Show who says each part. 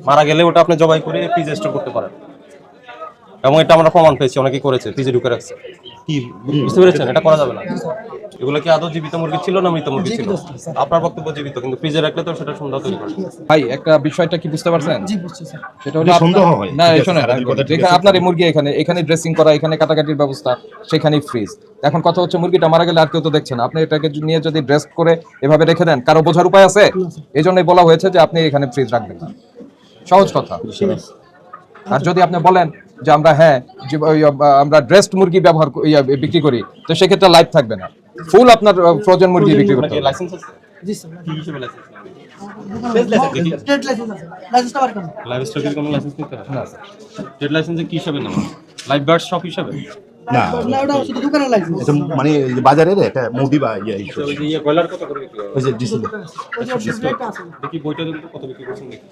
Speaker 1: মারা গেলে ওটা আপনি জবাই করে ফ্রিজে স্টোর করতে পারেন, এবং এটা আমরা প্রমাণ পেয়েছি, অনেকেই করেছে, ফ্রিজে ঢুকে রাখছে। কি বুঝতে পেরেছেন? এটা করা যাবে না। এগুলো কি আদৌ জীবিত মুরগি ছিল না মৃত মুরগি ছিল? আপনার বক্তব্য জীবিত, কিন্তু ফ্রিজে রাখলে তো সেটা সন্দেহ তৈরি করে।
Speaker 2: ভাই একটা বিষয়টা কি বুঝতে পারছেন?
Speaker 3: জি বুঝছি স্যার।
Speaker 2: সেটা হলো
Speaker 4: সন্দেহ হয়।
Speaker 2: না,
Speaker 4: ঠিক আছে,
Speaker 2: শোনেন,
Speaker 4: আপনার কথা ঠিক
Speaker 2: যেখানে
Speaker 4: আছে।
Speaker 2: আপনার এই মুরগি এখানে ড্রেসিং করা, এখানে কাটাকাটির ব্যবস্থা, সেখানেই ফ্রিজ। এখন কথা হচ্ছে মুরগিটা মারা গেলে আর কেউ তো দেখছে না, আপনি এটাকে নিয়ে যদি ড্রেস করে এভাবে রেখে দেন, কারো বোঝার উপায় আছে? এই জন্যই বলা হয়েছে যে আপনি এখানে ফ্রিজ রাখবেন না, সহজ কথা। আর যদি আপনি বলেন যে আমরা আমরা ড্রেসড মুরগি বিক্রি করি, তো সেক্ষেত্রে লাইভ থাকবে না, ফুল আপনার ফ্রোজেন মুরগি বিক্রি করতে হবে।
Speaker 1: লাইসেন্স আছে?
Speaker 3: জি স্যার।
Speaker 1: কি হিসেবে লাইসেন্স?
Speaker 3: ট্রেড লাইসেন্স আছে। লাইসেন্সটা বার করুন।
Speaker 1: লাইভ স্টকের কোনো লাইসেন্স নিতে হয় না? ট্রেড লাইসেন্সে কি হিসাবে নেওয়া? লাইভ বার্ড শপ হিসাবে?
Speaker 4: না,
Speaker 3: না ওটা শুধু দোকানের লাইসেন্স।
Speaker 4: এটা মানে বাজারের একটা মুভি বা হিসেবে।
Speaker 1: ওই যে ব্রয়লার কত করে বিক্রি করে?
Speaker 4: ওই যে ডিসি
Speaker 3: ওই যে রেট আছে।
Speaker 1: দেখি বইটা কত বিক্রি করছেন দেখি।